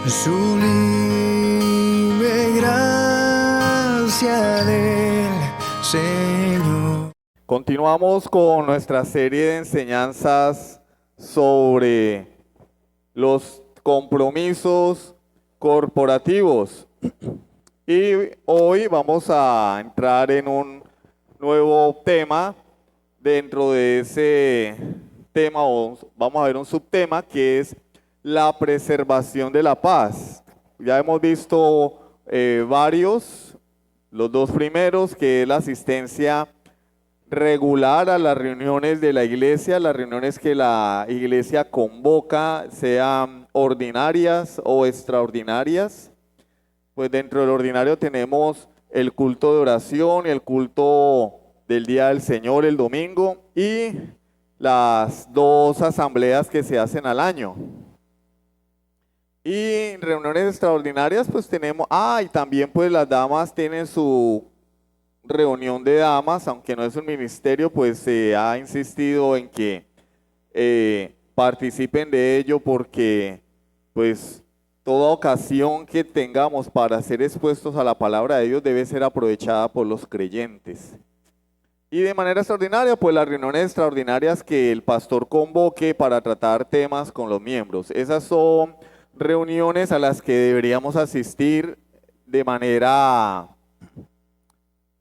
Sublime gracia del Señor. Continuamos con nuestra serie de enseñanzas sobre los compromisos corporativos. Y hoy vamos a entrar en un nuevo tema. Dentro de ese tema vamos a ver un subtema que es la preservación de la paz. Ya hemos visto varios, los dos primeros, que es la asistencia regular a las reuniones de la iglesia, las reuniones que la iglesia convoca, sean ordinarias o extraordinarias. Pues dentro del ordinario tenemos el culto de oración, el culto del Día del Señor el domingo y las dos asambleas que se hacen al año. Y reuniones extraordinarias pues tenemos, y también pues las damas tienen su reunión de damas, aunque no es un ministerio, pues se ha insistido en que participen de ello porque pues toda ocasión que tengamos para ser expuestos a la palabra de Dios debe ser aprovechada por los creyentes. Y de manera extraordinaria, pues las reuniones extraordinarias que el pastor convoque para tratar temas con los miembros. Esas son reuniones a las que deberíamos asistir de manera,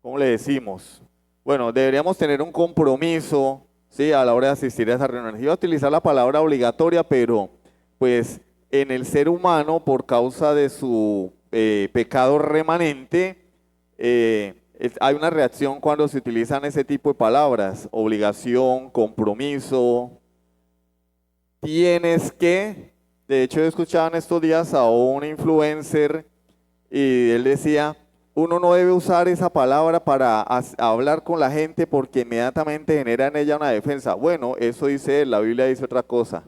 ¿cómo le decimos? Bueno, deberíamos tener un compromiso, ¿sí?, a la hora de asistir a esas reuniones. Iba a utilizar la palabra obligatoria, pero pues en el ser humano, por causa de su pecado remanente, hay una reacción cuando se utilizan ese tipo de palabras: obligación, compromiso, tienes que. De hecho, he escuchado en estos días a un influencer y él decía: uno no debe usar esa palabra para hablar con la gente porque inmediatamente genera en ella una defensa. Bueno, eso dice él, la Biblia dice otra cosa.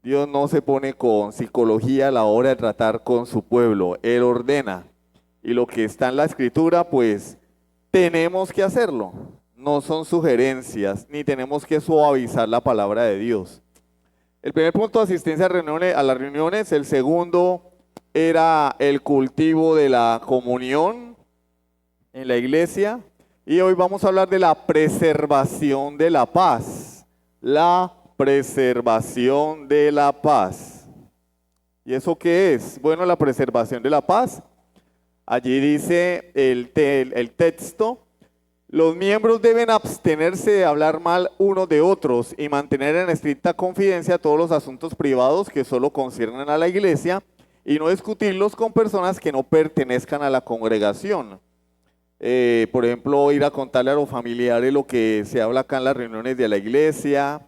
Dios no se pone con psicología a la hora de tratar con su pueblo, Él ordena. Y lo que está en la Escritura, pues tenemos que hacerlo. No son sugerencias, ni tenemos que suavizar la palabra de Dios. El primer punto de asistencia a las reuniones, el segundo era el cultivo de la comunión en la iglesia. Y hoy vamos a hablar de la preservación de la paz. La preservación de la paz. ¿Y eso qué es? Bueno, la preservación de la paz. Allí dice el texto: los miembros deben abstenerse de hablar mal unos de otros y mantener en estricta confidencia todos los asuntos privados que solo conciernen a la iglesia y no discutirlos con personas que no pertenezcan a la congregación. Por ejemplo, ir a contarle a los familiares lo que se habla acá en las reuniones de la iglesia,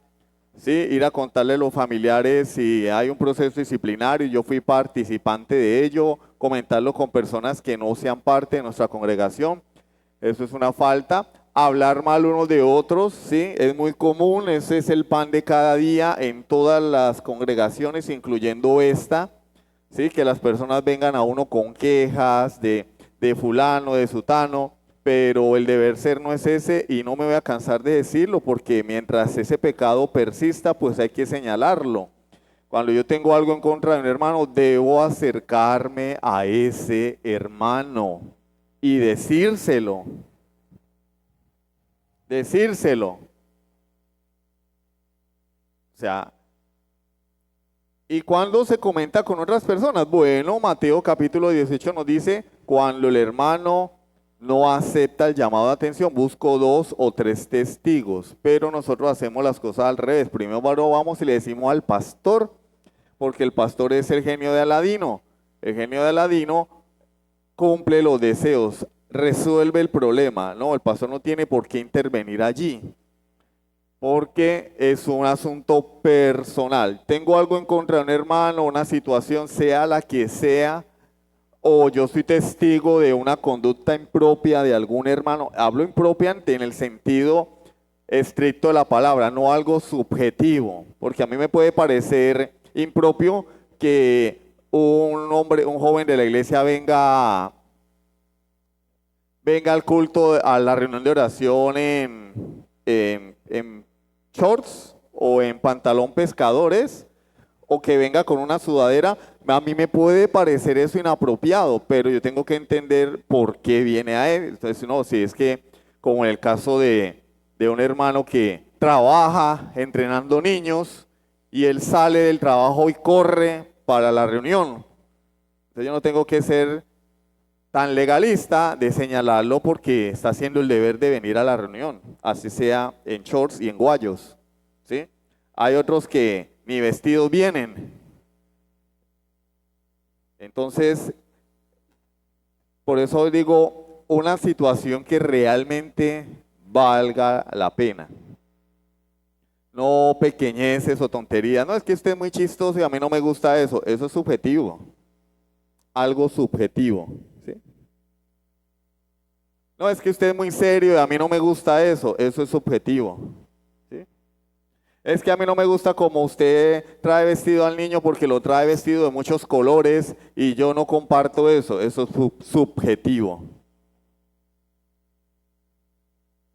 ¿sí? Ir a contarle a los familiares si hay un proceso disciplinario y yo fui participante de ello, comentarlo con personas que no sean parte de nuestra congregación. Eso es una falta. Hablar mal unos de otros, ¿sí? Es muy común, ese es el pan de cada día en todas las congregaciones, incluyendo esta, ¿sí? Que las personas vengan a uno con quejas de fulano, de sutano, pero el deber ser no es ese, y no me voy a cansar de decirlo, porque mientras ese pecado persista, pues hay que señalarlo. Cuando yo tengo algo en contra de un hermano, debo acercarme a ese hermano y decírselo. Decírselo. O sea, ¿y cuándo se comenta con otras personas? Bueno, Mateo capítulo 18 nos dice: cuando el hermano no acepta el llamado de atención, busco 2 o 3 testigos. Pero nosotros hacemos las cosas al revés. Primero vamos y le decimos al pastor, porque el pastor es el genio de Aladino. El genio de Aladino cumple los deseos, resuelve el problema. No, el pastor no tiene por qué intervenir allí, porque es un asunto personal. Tengo algo en contra de un hermano, una situación, sea la que sea, o yo soy testigo de una conducta impropia de algún hermano. Hablo impropiante en el sentido estricto de la palabra, no algo subjetivo, porque a mí me puede parecer impropio que un joven de la iglesia venga al culto, a la reunión de oración en shorts o en pantalón pescadores, o que venga con una sudadera, a mí me puede parecer eso inapropiado, pero yo tengo que entender por qué viene a él. Entonces, no, si es que, como en el caso de un hermano que trabaja entrenando niños y él sale del trabajo y corre para la reunión. Entonces yo no tengo que ser tan legalista de señalarlo porque está haciendo el deber de venir a la reunión, así sea en shorts y en guayos, ¿sí? Hay otros que ni vestidos vienen. Entonces, por eso digo, una situación que realmente valga la pena. No pequeñeces o tonterías. No, es que usted es muy chistoso y a mí no me gusta eso. Eso es subjetivo. Algo subjetivo. ¿Sí? No, es que usted es muy serio y a mí no me gusta eso. Eso es subjetivo. ¿Sí? Es que a mí no me gusta como usted trae vestido al niño porque lo trae vestido de muchos colores y yo no comparto eso. Eso es subjetivo.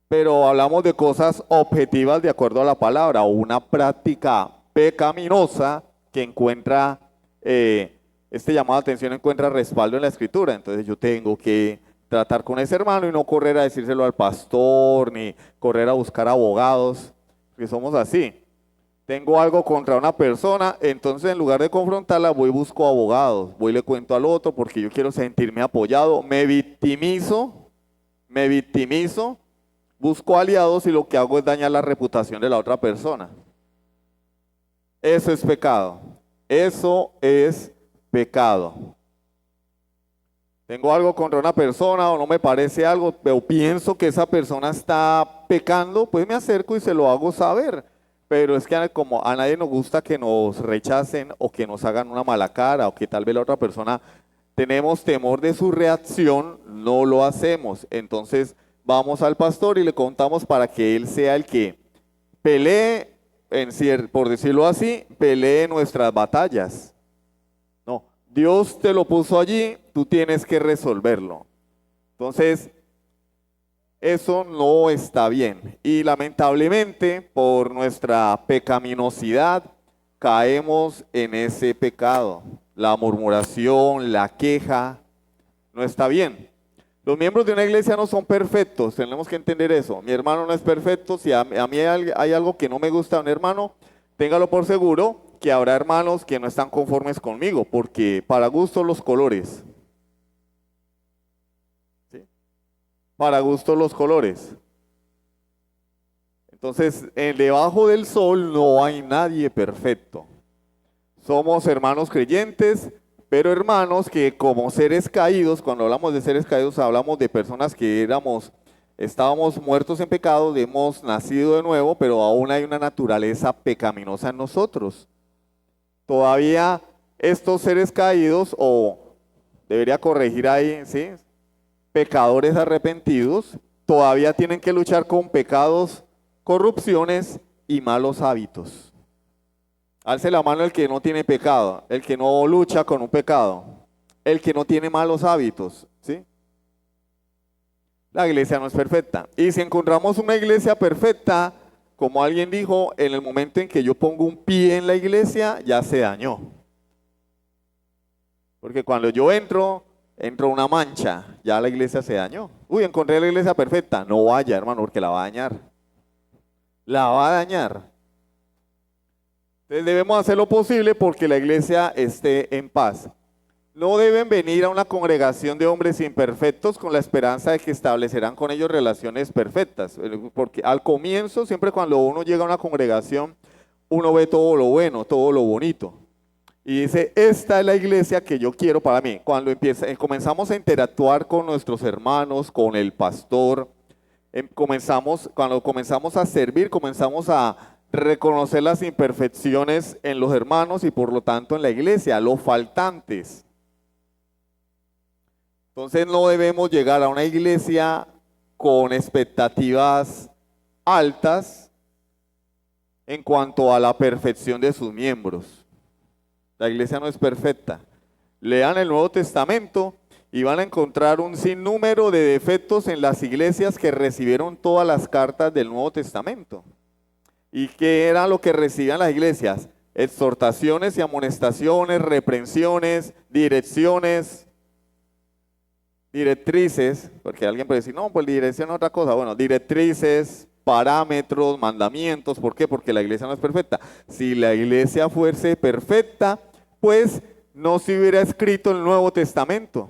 Pero hablamos de cosas objetivas de acuerdo a la palabra, o una práctica pecaminosa que encuentra, este llamado de atención encuentra respaldo en la Escritura. Entonces yo tengo que tratar con ese hermano y no correr a decírselo al pastor, ni correr a buscar abogados, porque somos así. Tengo algo contra una persona, entonces en lugar de confrontarla voy y busco abogados, voy y le cuento al otro porque yo quiero sentirme apoyado, me victimizo, busco aliados y lo que hago es dañar la reputación de la otra persona. Eso es pecado. Eso es pecado. Tengo algo contra una persona o no me parece algo, pero pienso que esa persona está pecando, pues me acerco y se lo hago saber. Pero es que como a nadie nos gusta que nos rechacen o que nos hagan una mala cara o que tal vez la otra persona tenemos temor de su reacción, no lo hacemos. Entonces vamos al pastor y le contamos para que él sea el que pelee, por decirlo así, pelee nuestras batallas. No, Dios te lo puso allí, tú tienes que resolverlo. Entonces, eso no está bien. Y lamentablemente, por nuestra pecaminosidad, caemos en ese pecado. La murmuración, la queja, no está bien. Los miembros de una iglesia no son perfectos, tenemos que entender eso. Mi hermano no es perfecto, si a mí hay algo que no me gusta de un hermano, téngalo por seguro que habrá hermanos que no están conformes conmigo, porque para gusto los colores. ¿Sí? Para gusto los colores. Entonces, debajo del sol no hay nadie perfecto. Somos hermanos creyentes, pero hermanos que como seres caídos, cuando hablamos de seres caídos, hablamos de personas que estábamos muertos en pecado, hemos nacido de nuevo, pero aún hay una naturaleza pecaminosa en nosotros. Todavía estos seres caídos, o debería corregir ahí, ¿sí? Pecadores arrepentidos, todavía tienen que luchar con pecados, corrupciones y malos hábitos. Alce la mano el que no tiene pecado, el que no lucha con un pecado, el que no tiene malos hábitos, ¿sí? La iglesia no es perfecta. Y si encontramos una iglesia perfecta, como alguien dijo, en el momento en que yo pongo un pie en la iglesia, ya se dañó. Porque cuando yo entro una mancha, ya la iglesia se dañó. Uy, encontré la iglesia perfecta. No vaya, hermano, porque la va a dañar. La va a dañar. Entonces debemos hacer lo posible porque la iglesia esté en paz. No deben venir a una congregación de hombres imperfectos con la esperanza de que establecerán con ellos relaciones perfectas. Porque al comienzo, siempre cuando uno llega a una congregación, uno ve todo lo bueno, todo lo bonito. Y dice, esta es la iglesia que yo quiero para mí. Cuando comenzamos a interactuar con nuestros hermanos, con el pastor, cuando comenzamos a servir, comenzamos a reconocer las imperfecciones en los hermanos y por lo tanto en la iglesia, los faltantes. Entonces no debemos llegar a una iglesia con expectativas altas en cuanto a la perfección de sus miembros. La iglesia no es perfecta. Lean el Nuevo Testamento y van a encontrar un sinnúmero de defectos en las iglesias que recibieron todas las cartas del Nuevo Testamento. ¿Y qué era lo que recibían las iglesias? exhortaciones y amonestaciones, reprensiones, direcciones, directrices, porque alguien puede decir, no, pues dirección es otra cosa. Bueno, directrices, parámetros, mandamientos. ¿Por qué? Porque la iglesia no es perfecta. Si la iglesia fuese perfecta, pues no se hubiera escrito el Nuevo Testamento.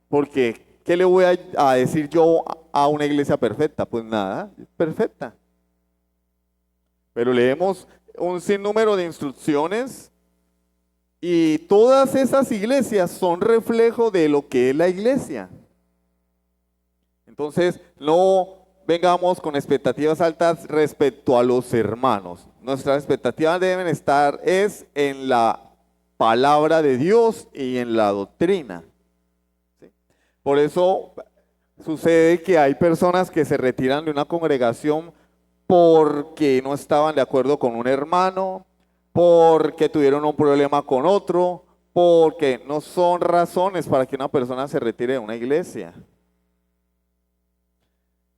Porque, ¿qué le voy a decir yo a una iglesia perfecta? Pues nada, perfecta. Pero leemos un sinnúmero de instrucciones y todas esas iglesias son reflejo de lo que es la iglesia. Entonces, no vengamos con expectativas altas respecto a los hermanos. Nuestras expectativas deben estar en la palabra de Dios y en la doctrina. ¿Sí? Por eso sucede que hay personas que se retiran de una congregación porque no estaban de acuerdo con un hermano, porque tuvieron un problema con otro, porque no son razones para que una persona se retire de una iglesia.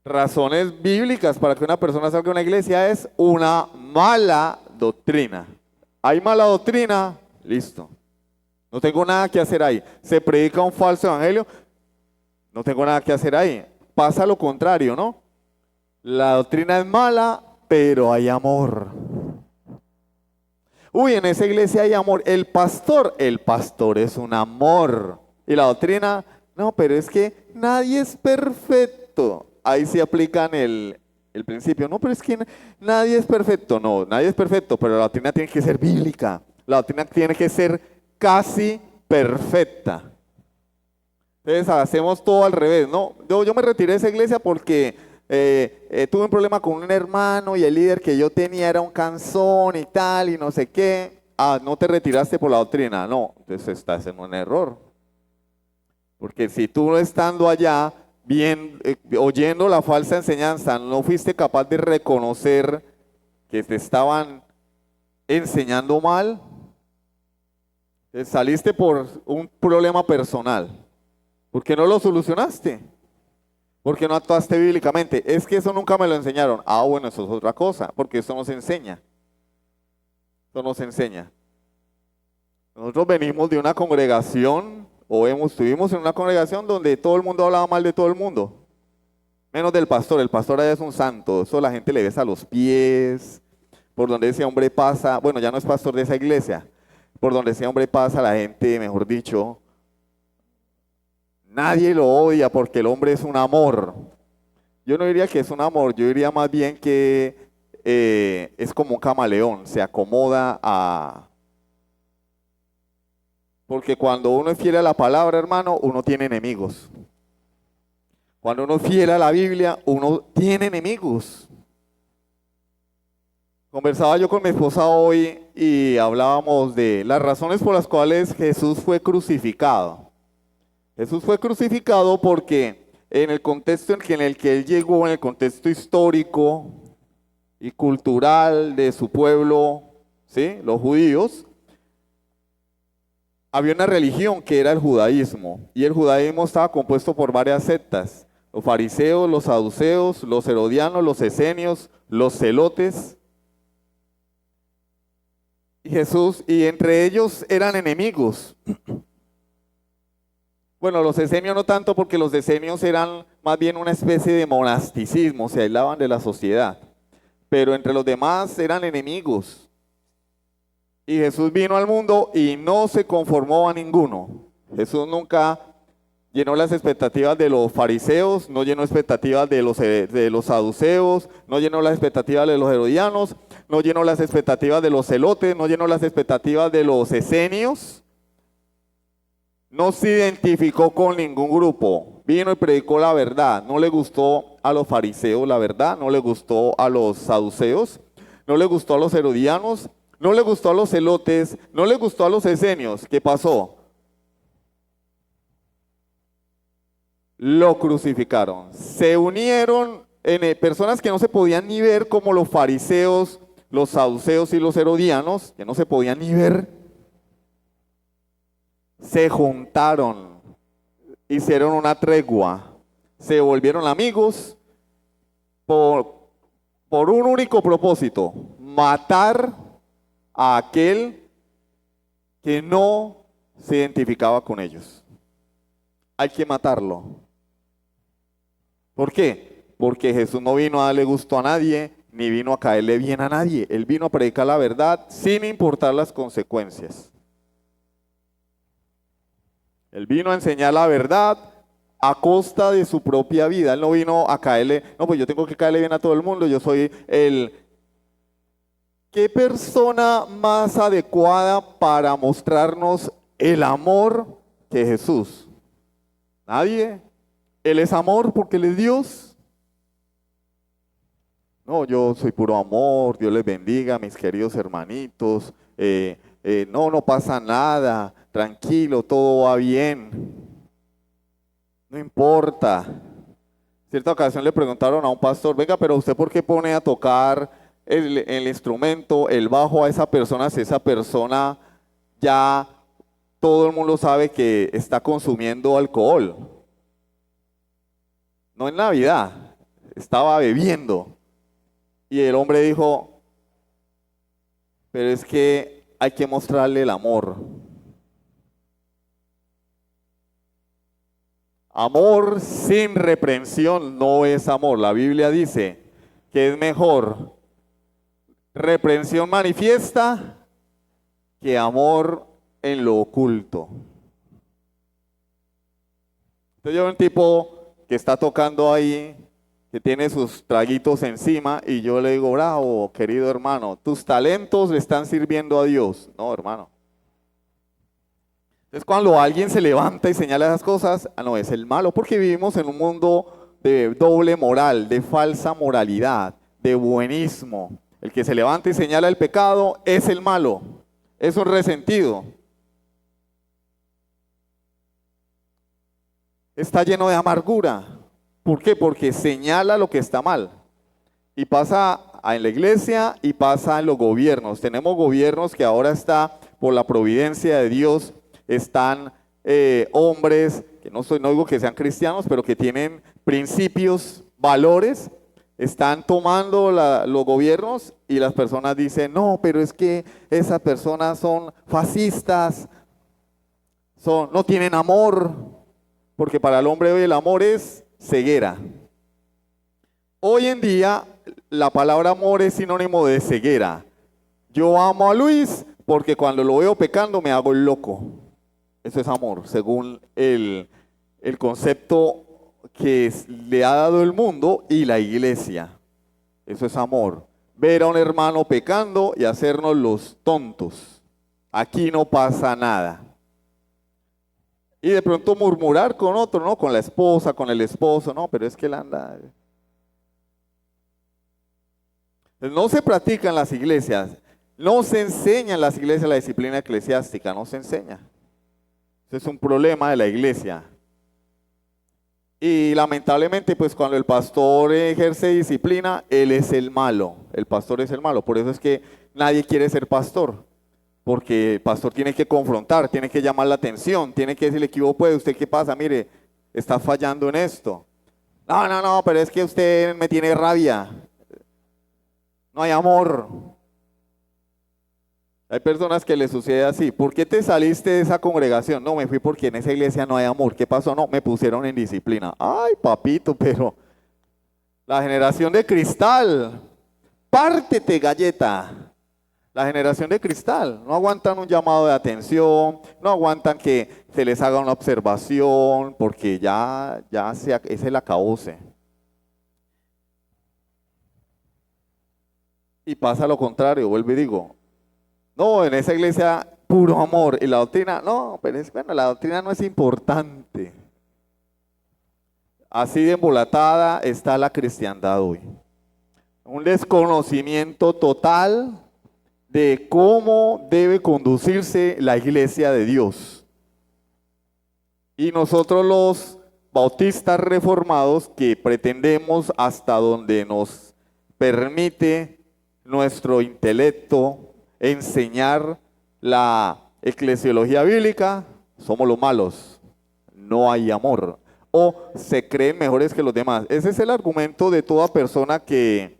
Razones bíblicas para que una persona salga de una iglesia es una mala doctrina. ¿Hay mala doctrina? Listo. No tengo nada que hacer ahí. ¿Se predica un falso evangelio? No tengo nada que hacer ahí. Pasa lo contrario, ¿no? La doctrina es mala, pero hay amor. Uy, en esa iglesia hay amor. El pastor es un amor. Y la doctrina, no, pero es que nadie es perfecto. Ahí sí aplican el principio. No, pero es que nadie es perfecto. No, nadie es perfecto, pero la doctrina tiene que ser bíblica. La doctrina tiene que ser casi perfecta. Entonces hacemos todo al revés, ¿no? Yo me retiré de esa iglesia porque tuve un problema con un hermano y el líder que yo tenía era un cansón y tal y no sé qué. Ah, no te retiraste por la doctrina. No, entonces estás en un error. Porque si tú estando allá, bien, oyendo la falsa enseñanza, no fuiste capaz de reconocer que te estaban enseñando mal, saliste por un problema personal. ¿Por qué no lo solucionaste? ¿Por qué no actuaste bíblicamente? Es que eso nunca me lo enseñaron. Ah, bueno, eso es otra cosa, porque eso nos enseña. Eso nos enseña. Nosotros venimos de una congregación, estuvimos en una congregación donde todo el mundo hablaba mal de todo el mundo. Menos del pastor. El pastor allá es un santo. Eso la gente le besa a los pies. Por donde ese hombre pasa, bueno, ya no es pastor de esa iglesia. Por donde ese hombre pasa, la gente, mejor dicho, nadie lo odia porque el hombre es un amor. Yo no diría que es un amor, yo diría más bien que es como un camaleón, se acomoda a... Porque cuando uno es fiel a la palabra, hermano, uno tiene enemigos. Cuando uno es fiel a la Biblia, uno tiene enemigos. Conversaba yo con mi esposa hoy y hablábamos de las razones por las cuales Jesús fue crucificado. Jesús fue crucificado porque en el contexto en el que él llegó, en el contexto histórico y cultural de su pueblo, ¿sí? Los judíos, había una religión que era el judaísmo, y el judaísmo estaba compuesto por varias sectas: los fariseos, los saduceos, los herodianos, los esenios, los celotes. Y entre ellos eran enemigos. Bueno, los esenios no tanto, porque los esenios eran más bien una especie de monasticismo, se aislaban de la sociedad. Pero entre los demás eran enemigos. Y Jesús vino al mundo y no se conformó a ninguno. Jesús nunca llenó las expectativas de los fariseos, no llenó expectativas de los saduceos, no llenó las expectativas de los herodianos, no llenó las expectativas de los celotes, no llenó las expectativas de los esenios. No se identificó con ningún grupo, vino y predicó la verdad. No le gustó a los fariseos la verdad, no le gustó a los saduceos, no le gustó a los herodianos, no le gustó a los celotes, no le gustó a los esenios. ¿Qué pasó? Lo crucificaron. Se unieron en personas que no se podían ni ver, como los fariseos, los saduceos y los herodianos, que no se podían ni ver. Se juntaron, hicieron una tregua, se volvieron amigos por un único propósito: matar a aquel que no se identificaba con ellos. Hay que matarlo. ¿Por qué? Porque Jesús no vino a darle gusto a nadie, ni vino a caerle bien a nadie. Él vino a predicar la verdad sin importar las consecuencias. Él vino a enseñar la verdad a costa de su propia vida. Él no vino a caerle, no, pues yo tengo que caerle bien a todo el mundo, yo soy el... ¿Qué persona más adecuada para mostrarnos el amor que Jesús? Nadie. Él es amor porque Él es Dios. No, yo soy puro amor, Dios les bendiga, mis queridos hermanitos. No pasa nada, tranquilo, todo va bien. No importa. Cierta ocasión le preguntaron a un pastor, venga, pero ¿usted por qué pone a tocar el instrumento, el bajo a esa persona si esa persona ya todo el mundo sabe que está consumiendo alcohol? No en Navidad, estaba bebiendo. Y el hombre dijo, pero es que hay que mostrarle el amor. Amor sin reprensión no es amor. La Biblia dice que es mejor reprensión manifiesta que amor en lo oculto. Entonces yo veo un tipo que está tocando ahí, que tiene sus traguitos encima, y yo le digo, bravo, querido hermano, tus talentos le están sirviendo a Dios. No, hermano. Entonces cuando alguien se levanta y señala esas cosas, no, es el malo, porque vivimos en un mundo de doble moral, de falsa moralidad, de buenismo. El que se levanta y señala el pecado es el malo, es un resentido. Está lleno de amargura. ¿Por qué? Porque señala lo que está mal. Y pasa en la iglesia y pasa en los gobiernos. Tenemos gobiernos que ahora está por la providencia de Dios, están hombres, que no digo que sean cristianos, pero que tienen principios, valores, están tomando los gobiernos y las personas dicen, no, pero es que esas personas son fascistas, no tienen amor, porque para el hombre hoy el amor es ceguera. Hoy en día la palabra amor es sinónimo de ceguera. Yo amo a Luis porque cuando lo veo pecando me hago el loco. Eso es amor, según el concepto que le ha dado el mundo y la iglesia. Eso es amor. Ver a un hermano pecando y hacernos los tontos. Aquí no pasa nada. Y de pronto murmurar con otro, ¿no? Con la esposa, con el esposo, no, pero es que él anda. No se practica en las iglesias, no se enseña en las iglesias la disciplina eclesiástica, no se enseña. Ese es un problema de la iglesia. Y lamentablemente, pues cuando el pastor ejerce disciplina, él es el malo, el pastor es el malo. Por eso es que nadie quiere ser pastor. Porque el pastor tiene que confrontar, tiene que llamar la atención, tiene que decirle, ¿qué puede? ¿Usted qué pasa? Mire, está fallando en esto. No, pero es que usted me tiene rabia. No hay amor. Hay personas que les sucede así. ¿Por qué te saliste de esa congregación? No, me fui porque en esa iglesia no hay amor. ¿Qué pasó? No, me pusieron en disciplina. Ay, papito, pero la generación de cristal. Pártete, galleta. La generación de cristal, no aguantan un llamado de atención, no aguantan que se les haga una observación, porque ese es el acabose. Y pasa lo contrario, vuelvo y digo, no, en esa iglesia puro amor, y la doctrina, no, pero la doctrina no es importante. Así de embolatada está la cristiandad hoy. Un desconocimiento total de cómo debe conducirse la iglesia de Dios. Y nosotros los bautistas reformados que pretendemos hasta donde nos permite nuestro intelecto enseñar la eclesiología bíblica, somos los malos, no hay amor, o se creen mejores que los demás. Ese es el argumento de toda persona que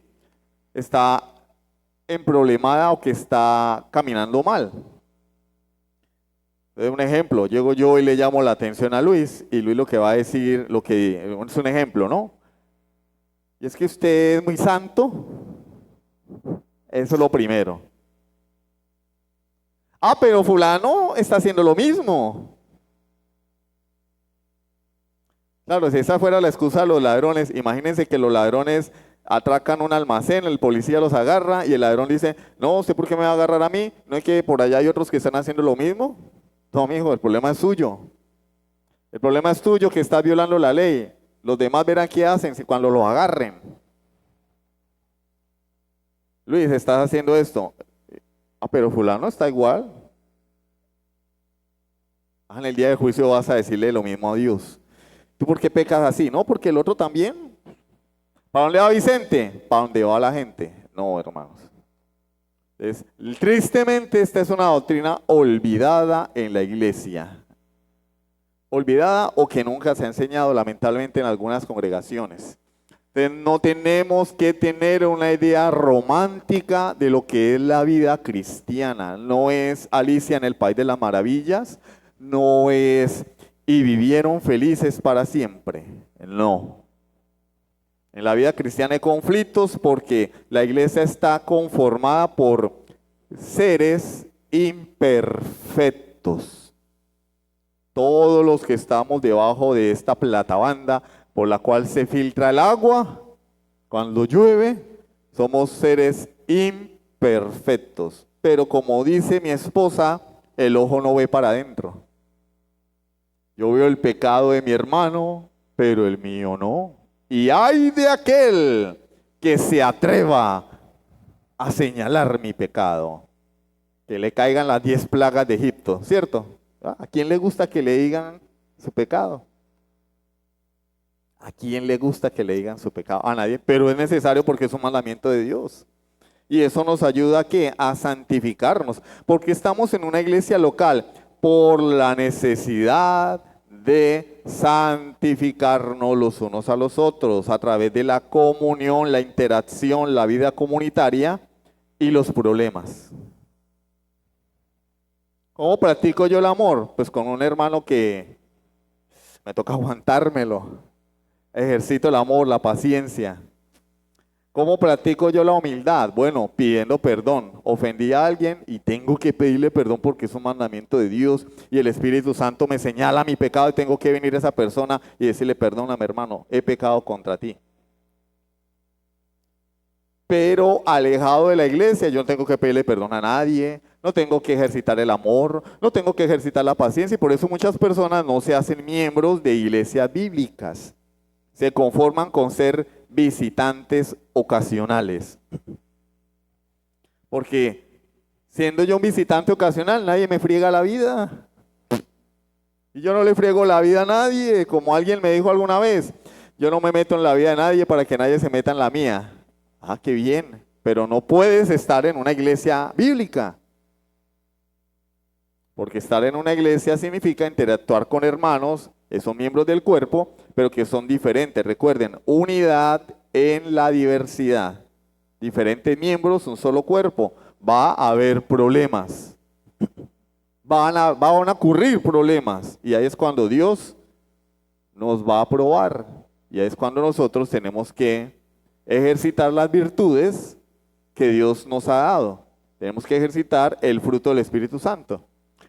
está emproblemada o que está caminando mal. Entonces, un ejemplo, llego yo y le llamo la atención a Luis, y Luis lo que va a decir, lo que es un ejemplo, ¿no? Y es que usted es muy santo, eso es lo primero. Ah, pero fulano está haciendo lo mismo. Claro, si esa fuera la excusa de los ladrones, imagínense que los ladrones atracan un almacén, el policía los agarra y el ladrón dice, no, ¿usted por qué me va a agarrar a mí? ¿No es que por allá hay otros que están haciendo lo mismo? No, mijo, el problema es suyo. El problema es tuyo que estás violando la ley. Los demás verán qué hacen cuando los agarren. Luis, estás haciendo esto. Ah, pero fulano está igual. Ah, en el día de juicio vas a decirle lo mismo a Dios. ¿Tú por qué pecas así? No, porque el otro también. ¿Para dónde va Vicente? ¿Para dónde va la gente? No, hermanos. Entonces, tristemente esta es una doctrina olvidada en la iglesia. Olvidada o que nunca se ha enseñado lamentablemente en algunas congregaciones. Entonces, no tenemos que tener una idea romántica de lo que es la vida cristiana. No es Alicia en el País de las Maravillas, no es y vivieron felices para siempre. No. En la vida cristiana hay conflictos porque la iglesia está conformada por seres imperfectos. Todos los que estamos debajo de esta platabanda por la cual se filtra el agua, cuando llueve, somos seres imperfectos. Pero como dice mi esposa, el ojo no ve para adentro. Yo veo el pecado de mi hermano, pero el mío no. Y ay de aquel que se atreva a señalar mi pecado, que le caigan las 10 plagas de Egipto, ¿cierto? ¿A quién le gusta que le digan su pecado? ¿A quién le gusta que le digan su pecado? A nadie, pero es necesario porque es un mandamiento de Dios. Y eso nos ayuda ¿a qué? A santificarnos, porque estamos en una iglesia local por la necesidad de santificarnos los unos a los otros a través de la comunión, la interacción, la vida comunitaria y los problemas. ¿Cómo practico yo el amor? Pues con un hermano que me toca aguantármelo. Ejercito el amor, la paciencia. ¿Cómo practico yo la humildad? Bueno, pidiendo perdón. Ofendí a alguien y tengo que pedirle perdón porque es un mandamiento de Dios y el Espíritu Santo me señala mi pecado y tengo que venir a esa persona y decirle, perdóname hermano, he pecado contra ti. Pero alejado de la iglesia, yo no tengo que pedirle perdón a nadie, no tengo que ejercitar el amor, no tengo que ejercitar la paciencia y por eso muchas personas no se hacen miembros de iglesias bíblicas. Se conforman con ser visitantes ocasionales. Porque siendo yo un visitante ocasional, nadie me friega la vida. Y yo no le friego la vida a nadie, como alguien me dijo alguna vez. Yo no me meto en la vida de nadie para que nadie se meta en la mía. Ah, qué bien, pero no puedes estar en una iglesia bíblica. Porque estar en una iglesia significa interactuar con hermanos, son miembros del cuerpo, pero que son diferentes. Recuerden, unidad en la diversidad. Diferentes miembros, un solo cuerpo. Va a haber problemas. Van a ocurrir problemas. Y ahí es cuando Dios nos va a probar. Y ahí es cuando nosotros tenemos que ejercitar las virtudes que Dios nos ha dado. Tenemos que ejercitar el fruto del Espíritu Santo.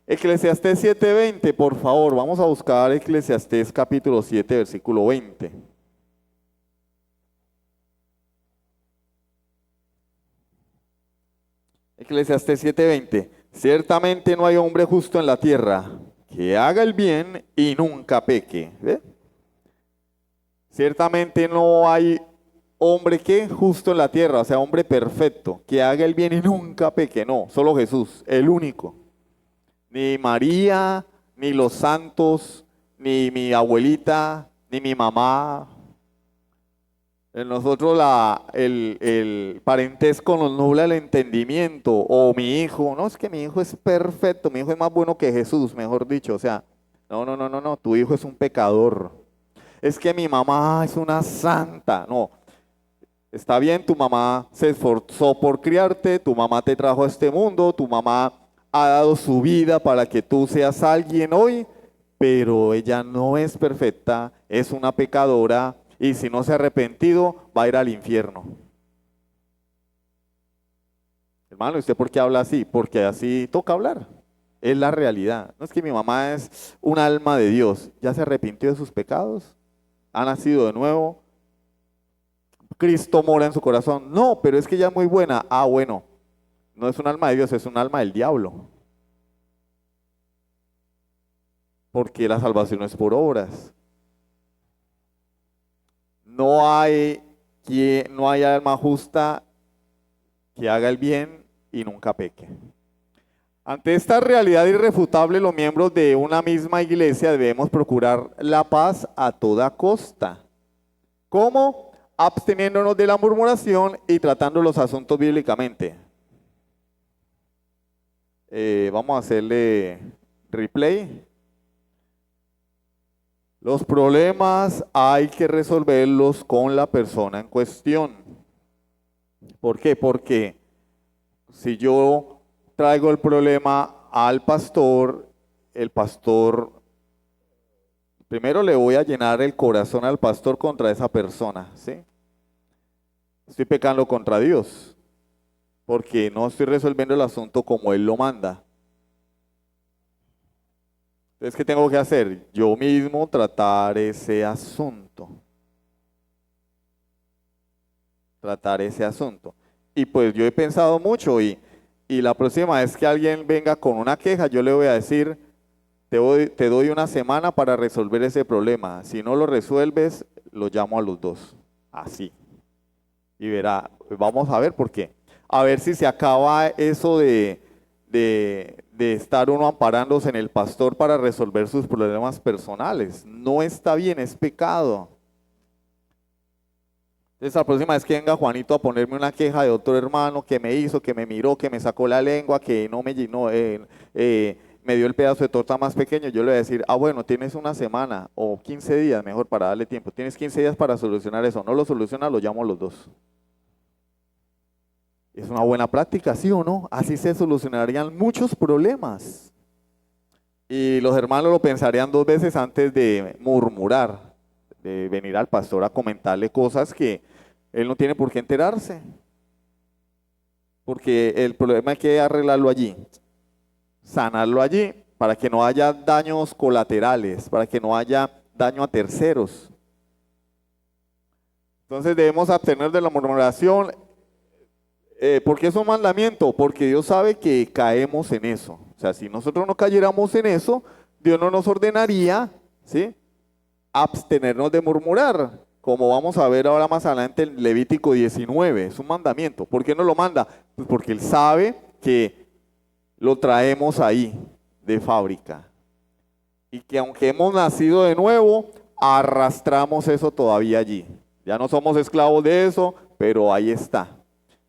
Eclesiastés 7:20, por favor, vamos a buscar Eclesiastés capítulo 7, versículo 20. Eclesiastés 7:20, ciertamente no hay hombre justo en la tierra que haga el bien y nunca peque. ¿Ve? Ciertamente no hay hombre que justo en la tierra, o sea, hombre perfecto, que haga el bien y nunca peque. No, solo Jesús, el único. Ni María, ni los santos, ni mi abuelita, ni mi mamá. En nosotros el parentesco nos nubla el entendimiento. O mi hijo, no, es que mi hijo es perfecto, mi hijo es más bueno que Jesús, mejor dicho. O sea, no, tu hijo es un pecador. Es que mi mamá es una santa. No, Está bien, tu mamá se esforzó por criarte, tu mamá te trajo a este mundo, tu mamá ha dado su vida para que tú seas alguien hoy, pero ella no es perfecta, es una pecadora y si no se ha arrepentido va a ir al infierno. Hermano, ¿y usted por qué habla así? Porque así toca hablar. Es la realidad. No es que mi mamá es un alma de Dios, ya se arrepintió de sus pecados, ha nacido de nuevo, Cristo mora en su corazón. No, pero es que ella es muy buena. Ah, bueno, no es un alma de Dios, es un alma del diablo. Porque la salvación no es por obras. No hay alma justa que haga el bien y nunca peque. Ante esta realidad irrefutable, los miembros de una misma iglesia debemos procurar la paz a toda costa. ¿Cómo? Absteniéndonos de la murmuración y tratando los asuntos bíblicamente. Vamos a hacerle replay. Los problemas hay que resolverlos con la persona en cuestión. ¿Por qué? Porque si yo traigo el problema al pastor, el pastor, primero le voy a llenar el corazón al pastor contra esa persona, ¿sí? Estoy pecando contra Dios, porque no estoy resolviendo el asunto como Él lo manda. Entonces, ¿qué tengo que hacer? Yo mismo tratar ese asunto. Tratar ese asunto. Y pues yo he pensado mucho y la próxima vez que alguien venga con una queja, yo le voy a decir, te doy una semana para resolver ese problema. Si no lo resuelves, lo llamo a los dos. Así. Y verá, vamos a ver por qué. A ver si se acaba eso de estar uno amparándose en el pastor para resolver sus problemas personales. No está bien, es pecado. Entonces, la próxima vez que venga Juanito a ponerme una queja de otro hermano que me hizo, que me miró, que me sacó la lengua, que no me llenó, me dio el pedazo de torta más pequeño, yo le voy a decir, ah, bueno, tienes una semana o 15 días, mejor para darle tiempo. Tienes 15 días para solucionar eso. No lo soluciona, lo llamo a los dos. Es una buena práctica, ¿sí o no? Así se solucionarían muchos problemas. Y los hermanos lo pensarían dos veces antes de murmurar, de venir al pastor a comentarle cosas que él no tiene por qué enterarse. Porque el problema hay que arreglarlo allí, sanarlo allí, para que no haya daños colaterales, para que no haya daño a terceros. Entonces debemos abstener de la murmuración. ¿Por qué es un mandamiento? Porque Dios sabe que caemos en eso. O sea, si nosotros no cayéramos en eso, Dios no nos ordenaría, ¿sí?, abstenernos de murmurar, como vamos a ver ahora más adelante en Levítico 19. Es un mandamiento. ¿Por qué no lo manda? Pues porque Él sabe que lo traemos ahí de fábrica. Y que aunque hemos nacido de nuevo, arrastramos eso todavía allí. Ya no somos esclavos de eso, pero ahí está.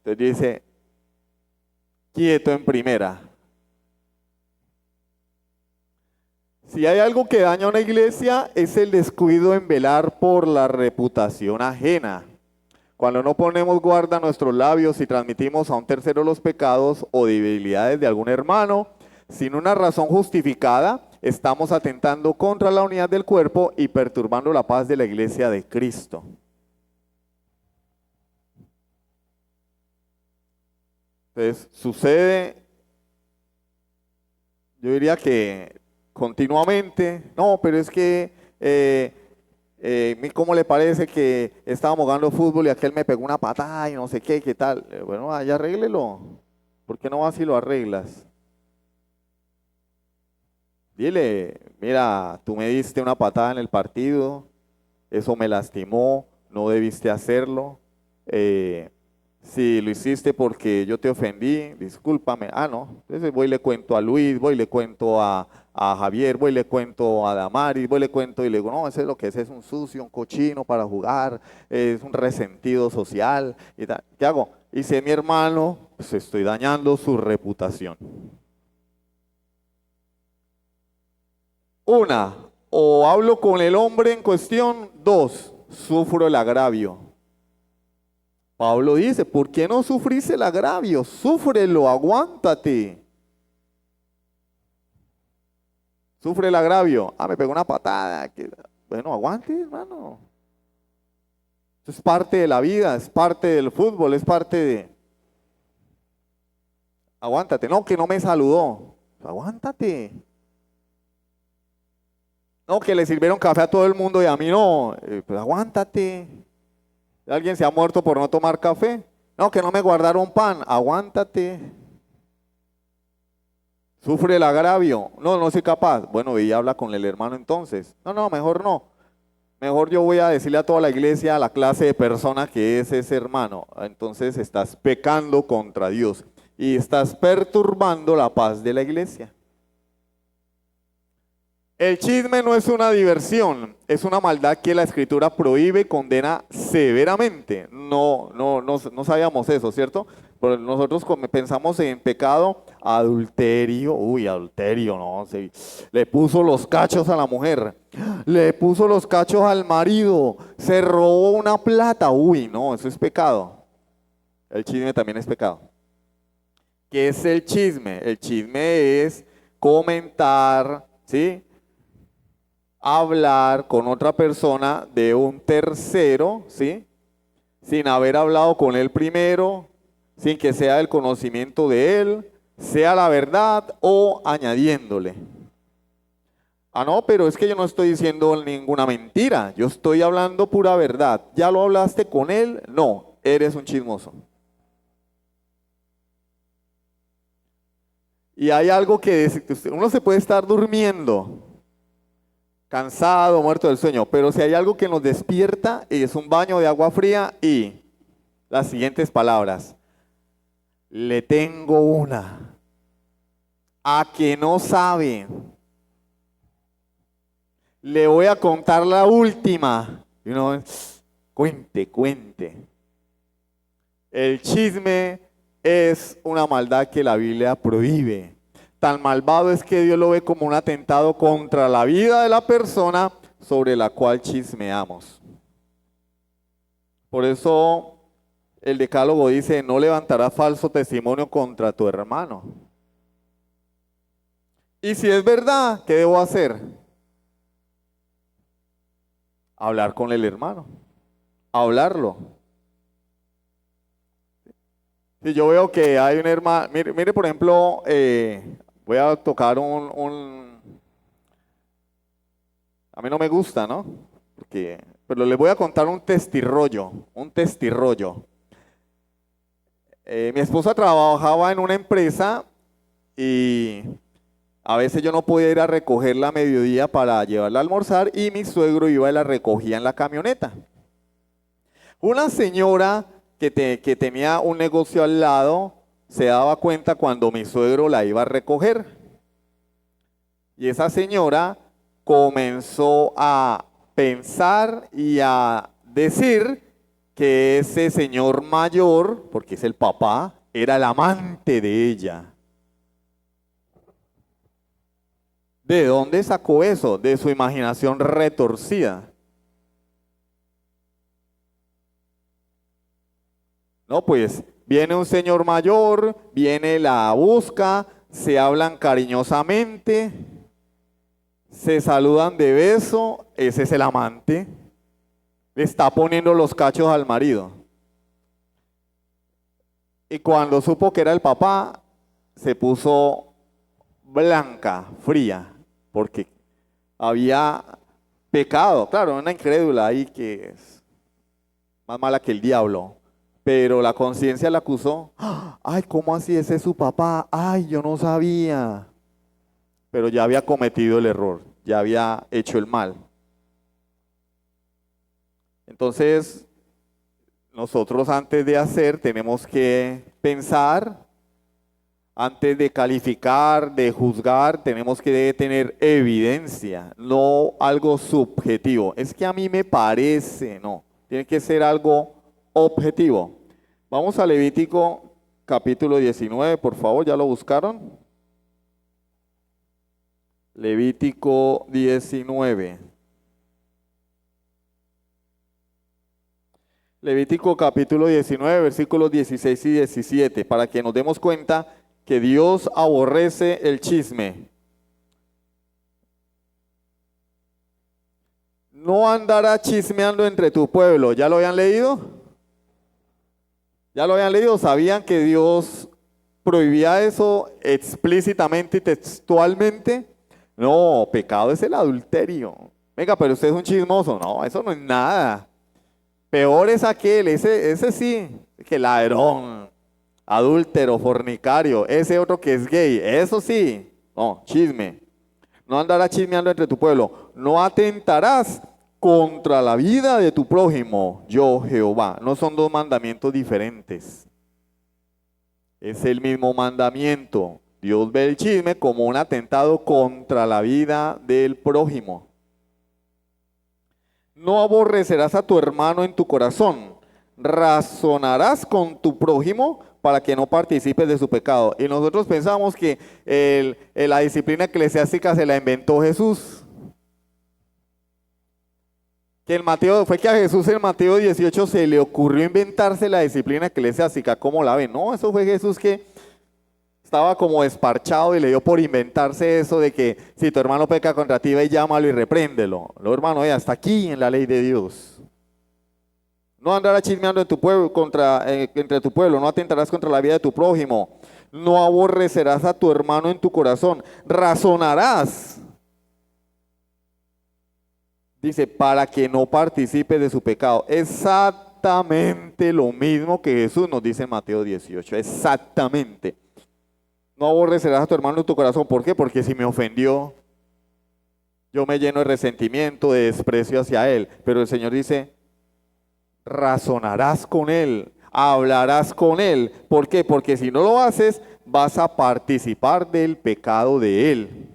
Entonces dice, quieto en primera. Si hay algo que daña a una iglesia es el descuido en velar por la reputación ajena. Cuando no ponemos guarda a nuestros labios y transmitimos a un tercero los pecados o debilidades de algún hermano, sin una razón justificada, estamos atentando contra la unidad del cuerpo y perturbando la paz de la iglesia de Cristo. Entonces, sucede, yo diría que continuamente, no, pero es que, ¿cómo le parece que estábamos jugando fútbol y aquel me pegó una patada y no sé qué, qué tal? Bueno, vaya, arréglelo. ¿Por qué no vas y lo arreglas? Dile, mira, tú me diste una patada en el partido, eso me lastimó, no debiste hacerlo. Si lo hiciste porque yo te ofendí, discúlpame. Ah, no. Entonces voy y le cuento a Luis, voy y le cuento a Javier, voy y le cuento a Damaris, voy y le cuento y le digo, no, ese es lo que es un sucio, un cochino para jugar, es un resentido social y tal. ¿Qué hago? Y si es mi hermano, pues estoy dañando su reputación. Una, o hablo con el hombre en cuestión. Dos, sufro el agravio. Pablo dice, ¿por qué no sufrís el agravio? Súfrelo, aguántate. Sufre el agravio. Ah, me pegó una patada. Bueno, aguante, hermano. Eso es parte de la vida, es parte del fútbol, es parte de... Aguántate. No, que no me saludó. Aguántate. No, que le sirvieron café a todo el mundo y a mí no. Pues aguántate. ¿Alguien se ha muerto por no tomar café? No, que no me guardaron pan. Aguántate. Sufre el agravio. No, no soy capaz. Bueno, y habla con el hermano entonces. No, no, mejor no. Mejor yo voy a decirle a toda la iglesia la clase de persona que es ese hermano. Entonces estás pecando contra Dios y estás perturbando la paz de la iglesia. El chisme no es una diversión, es una maldad que la Escritura prohíbe y condena severamente. No sabíamos eso, ¿cierto? Pero nosotros pensamos en pecado, adulterio, adulterio, no, le puso los cachos a la mujer, le puso los cachos al marido, se robó una plata, no, eso es pecado. El chisme también es pecado. ¿Qué es el chisme? El chisme es comentar, ¿sí? Hablar con otra persona de un tercero, ¿sí? Sin haber hablado con él primero, sin que sea el conocimiento de él, sea la verdad o añadiéndole. Ah, no, pero es que yo no estoy diciendo ninguna mentira, yo estoy hablando pura verdad. ¿Ya lo hablaste con él? No, eres un chismoso. Y hay algo que uno se puede estar durmiendo, cansado, muerto del sueño, pero si hay algo que nos despierta es un baño de agua fría y las siguientes palabras. Le tengo una. A que no sabe. Le voy a contar la última. Y uno, cuente. El chisme es una maldad que la Biblia prohíbe. Tan malvado es que Dios lo ve como un atentado contra la vida de la persona sobre la cual chismeamos. Por eso el Decálogo dice, no levantarás falso testimonio contra tu hermano. Y si es verdad, ¿qué debo hacer? Hablar con el hermano, hablarlo. Si yo veo que hay un hermano, mire por ejemplo, voy a tocar a mí no me gusta, ¿no? Pero les voy a contar un testirrollo. Mi esposa trabajaba en una empresa y a veces yo no podía ir a recogerla a mediodía para llevarla a almorzar y mi suegro iba y la recogía en la camioneta. Una señora que tenía un negocio al lado se daba cuenta cuando mi suegro la iba a recoger. Y esa señora comenzó a pensar y a decir que ese señor mayor, porque es el papá, era el amante de ella. ¿De dónde sacó eso? De su imaginación retorcida. No, pues viene un señor mayor, viene, la busca, se hablan cariñosamente, se saludan de beso, ese es el amante, le está poniendo los cachos al marido. Y cuando supo que era el papá, se puso blanca, fría, porque había pecado. Claro, una incrédula ahí que es más mala que el diablo. Pero la conciencia la acusó. Ay, ¿cómo así? Ese es su papá. Ay, yo no sabía. Pero ya había cometido el error, ya había hecho el mal. Entonces, nosotros antes de hacer tenemos que pensar, antes de calificar, de juzgar, tenemos que tener evidencia, no algo subjetivo. Es que a mí me parece, no, tiene que ser algo objetivo. Vamos a Levítico capítulo 19, por favor, ¿ya lo buscaron? Levítico 19. Levítico capítulo 19, versículos 16 y 17, para que nos demos cuenta que Dios aborrece el chisme. No andará chismeando entre tu pueblo. ¿Ya lo habían leído? ¿Ya lo habían leído? ¿Sabían que Dios prohibía eso explícitamente y textualmente? No, pecado es el adulterio. Venga, pero usted es un chismoso. No, eso no es nada. Peor es aquel, ese sí, que ladrón, adúltero, fornicario, ese otro que es gay, eso sí, no, chisme. No andarás chismeando entre tu pueblo, no atentarás contra la vida de tu prójimo, yo Jehová. No son dos mandamientos diferentes, es el mismo mandamiento. Dios ve el chisme como un atentado contra la vida del prójimo. No aborrecerás a tu hermano en tu corazón, razonarás con tu prójimo para que no participes de su pecado. Y nosotros pensamos que la disciplina eclesiástica se la inventó Jesús. Fue que a Jesús en Mateo 18 se le ocurrió inventarse la disciplina eclesiástica. ¿Cómo la ven? No, eso fue Jesús que estaba como desparchado y le dio por inventarse eso de que si tu hermano peca contra ti, ve y llámalo y repréndelo. No, hermano, hasta aquí en la ley de Dios. No andarás chismeando en tu pueblo, entre tu pueblo, no atentarás contra la vida de tu prójimo, no aborrecerás a tu hermano en tu corazón, razonarás. Dice, para que no participes de su pecado. Exactamente lo mismo que Jesús nos dice en Mateo 18, exactamente. No aborrecerás a tu hermano en tu corazón. ¿Por qué? Porque si me ofendió, yo me lleno de resentimiento, de desprecio hacia él. Pero el Señor dice, razonarás con él, hablarás con él. ¿Por qué? Porque si no lo haces, vas a participar del pecado de él.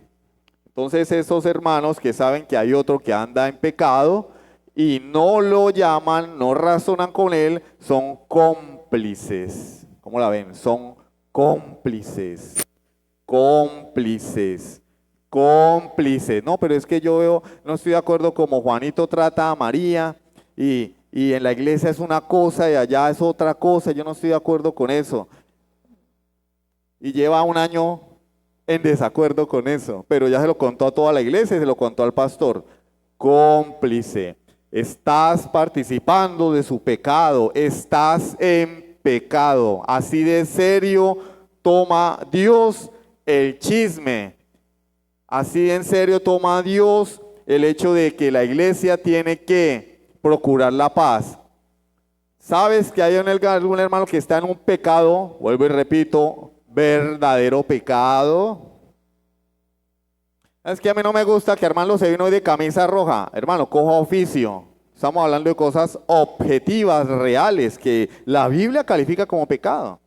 Entonces esos hermanos que saben que hay otro que anda en pecado y no lo llaman, no razonan con él, son cómplices. ¿Cómo la ven? Son cómplices, cómplices, cómplices. No, pero es que yo veo, no estoy de acuerdo como Juanito trata a María y en la iglesia es una cosa y allá es otra cosa. Yo no estoy de acuerdo con eso. Y lleva un año en desacuerdo con eso, pero ya se lo contó a toda la iglesia y se lo contó al pastor. Cómplice, estás participando de su pecado, estás en pecado. Así de serio toma Dios el chisme. Así de en serio toma Dios el hecho de que la iglesia tiene que procurar la paz. ¿Sabes que hay algún hermano que está en un pecado? Vuelvo y repito, verdadero pecado. Es que a mí no me gusta que Armando se vino hoy de camisa roja. Hermano, coja oficio. Estamos hablando de cosas objetivas, reales, que la Biblia califica como pecado.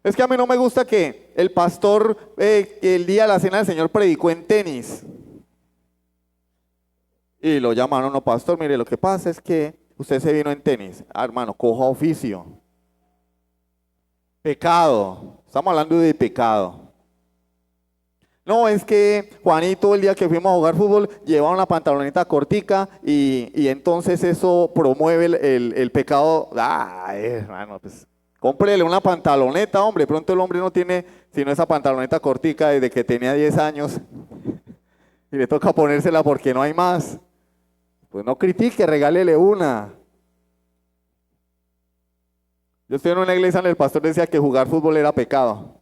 Es que a mí no me gusta que el pastor el día de la cena del Señor predicó en tenis. Y lo llamaron, no, pastor, mire, lo que pasa es que usted se vino en tenis. Ah, hermano, coja oficio. Pecado. Estamos hablando de pecado. No, es que Juanito el día que fuimos a jugar fútbol llevaba una pantaloneta cortica y entonces eso promueve el pecado. Ay, hermano, pues cómprele una pantaloneta, hombre. Pronto el hombre no tiene sino esa pantaloneta cortica desde que tenía 10 años y le toca ponérsela porque no hay más. Pues no critique, regálele una. Yo estoy en una iglesia donde el pastor decía que jugar fútbol era pecado.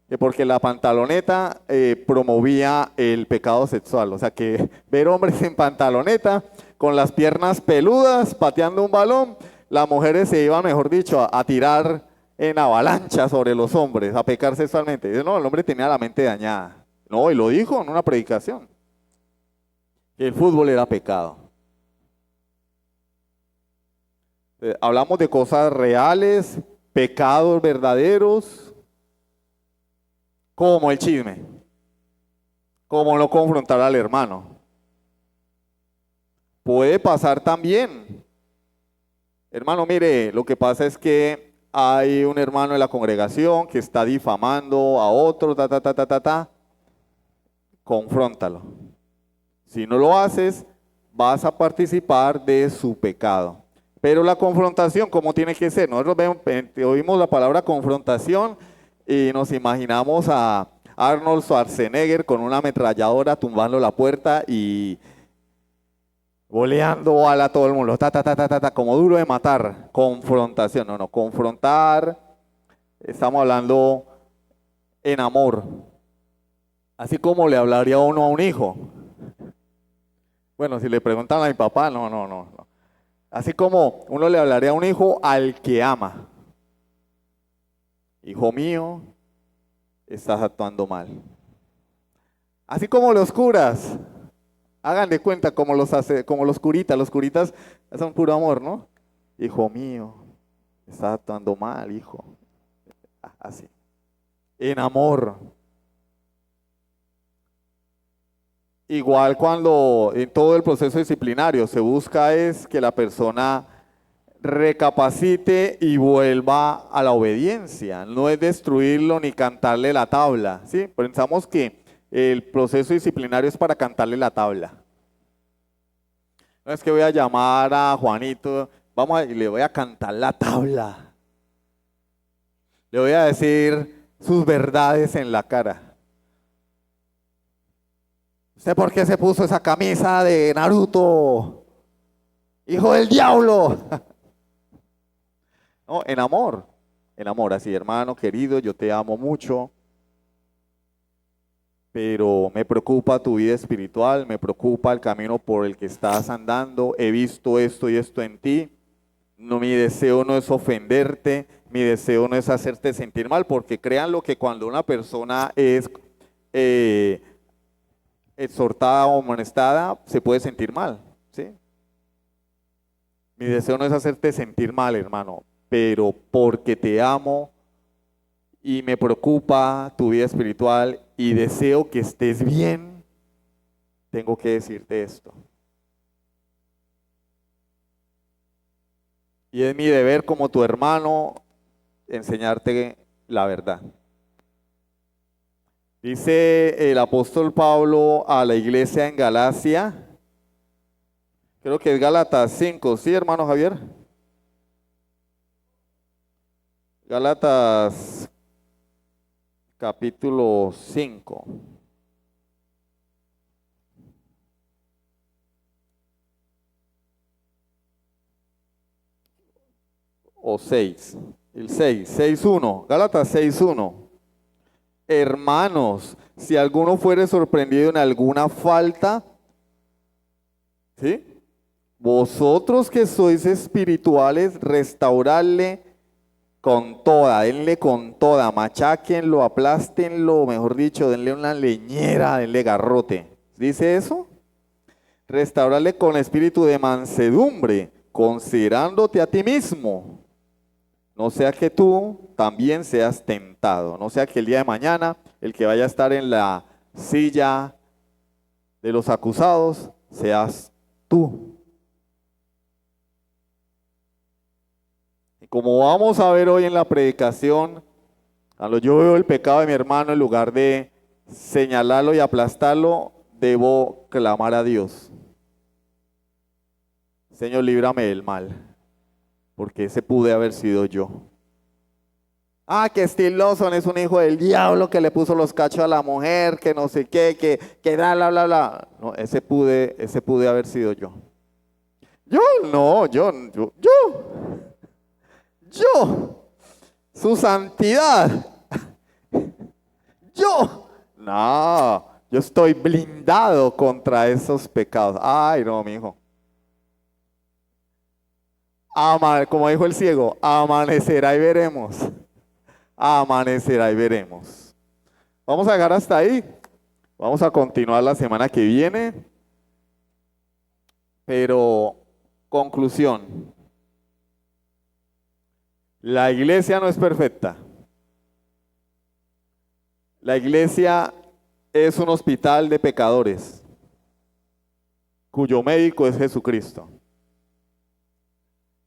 Que porque la pantaloneta promovía el pecado sexual. O sea que ver hombres en pantaloneta, con las piernas peludas, pateando un balón, las mujeres se iban, mejor dicho, a tirar en avalancha sobre los hombres, a pecar sexualmente. Dice, no, el hombre tenía la mente dañada. No, y lo dijo en una predicación. Que el fútbol era pecado. Hablamos de cosas reales, pecados verdaderos, como el chisme, como no confrontar al hermano. Puede pasar también. Hermano, mire, lo que pasa es que hay un hermano en la congregación que está difamando a otro, confróntalo. Si no lo haces, vas a participar de su pecado. Pero la confrontación, ¿cómo tiene que ser? Nosotros oímos la palabra confrontación y nos imaginamos a Arnold Schwarzenegger con una ametralladora tumbando la puerta y boleando bala a todo el mundo, ta, ta, ta, ta, ta, ta, como duro de matar. Confrontación, no, confrontar, estamos hablando en amor. Así como le hablaría uno a un hijo. Bueno, si le preguntan a mi papá, no. Así como uno le hablaría a un hijo al que ama. Hijo mío, estás actuando mal. Así como los curas, hagan de cuenta como los curitas son puro amor, ¿no? Hijo mío, estás actuando mal, hijo. Así. En amor. Igual cuando en todo el proceso disciplinario se busca es que la persona recapacite y vuelva a la obediencia. No es destruirlo ni cantarle la tabla, ¿sí? Pensamos que el proceso disciplinario es para cantarle la tabla. No es que voy a llamar a Juanito, y le voy a cantar la tabla. Le voy a decir sus verdades en la cara. ¿Usted por qué se puso esa camisa de Naruto? Hijo del diablo. No, en amor, así, hermano querido, yo te amo mucho, pero me preocupa tu vida espiritual, me preocupa el camino por el que estás andando, he visto esto y esto en ti, no, mi deseo no es ofenderte, mi deseo no es hacerte sentir mal, porque créanlo que cuando una persona es exhortada o amonestada, se puede sentir mal, ¿sí? Mi deseo no es hacerte sentir mal, hermano, pero porque te amo y me preocupa tu vida espiritual y deseo que estés bien, tengo que decirte esto. Y es mi deber como tu hermano enseñarte la verdad. Dice el apóstol Pablo a la iglesia en Galacia, creo que es Gálatas 5, ¿sí, hermano Javier? Gálatas capítulo 5. O 6. El 6:1. Gálatas 6:1. Hermanos, si alguno fuere sorprendido en alguna falta, ¿sí? Vosotros que sois espirituales, restauradle con toda, denle con toda, macháquenlo, aplástenlo, mejor dicho, denle una leñera, denle garrote. ¿Dice eso? Restaurarle con espíritu de mansedumbre, considerándote a ti mismo. No sea que tú también seas tentado. No sea que el día de mañana el que vaya a estar en la silla de los acusados seas tú. Y como vamos a ver hoy en la predicación, cuando yo veo el pecado de mi hermano, en lugar de señalarlo y aplastarlo, debo clamar a Dios. Señor, líbrame del mal, porque ese pude haber sido yo. Ah, que Steve Lawson es un hijo del diablo que le puso los cachos a la mujer, que no sé qué, que bla, bla, bla, bla. No, ese pude haber sido yo. Yo, su santidad. No, yo estoy blindado contra esos pecados. Ay, no, mi hijo. Como dijo el ciego, amanecerá y veremos. Amanecerá y veremos. Vamos a llegar hasta ahí. Vamos a continuar la semana que viene. Pero, conclusión. La iglesia no es perfecta. La iglesia es un hospital de pecadores, cuyo médico es Jesucristo.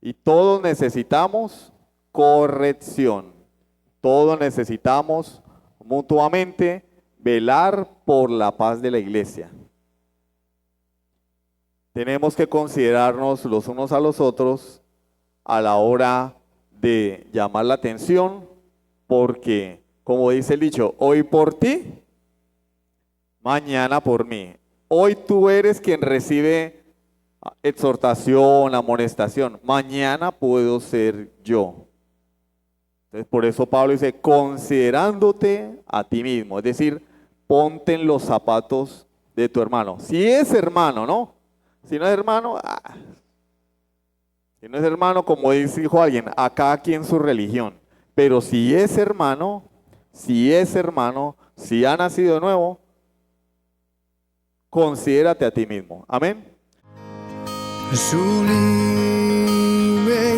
Y todos necesitamos corrección. Todos necesitamos mutuamente velar por la paz de la iglesia. Tenemos que considerarnos los unos a los otros a la hora de llamar la atención, porque, como dice el dicho, hoy por ti, mañana por mí. Hoy tú eres quien recibe exhortación, amonestación. Mañana puedo ser yo. Entonces, por eso Pablo dice, considerándote a ti mismo. Es decir, ponte en los zapatos de tu hermano. Si es hermano, ¿no? Si no es hermano, si no es hermano, como dijo alguien, a cada quien su religión. Pero si es hermano, si ha nacido de nuevo, considérate a ti mismo. Amén. Sublime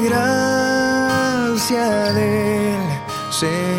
gracia del Señor.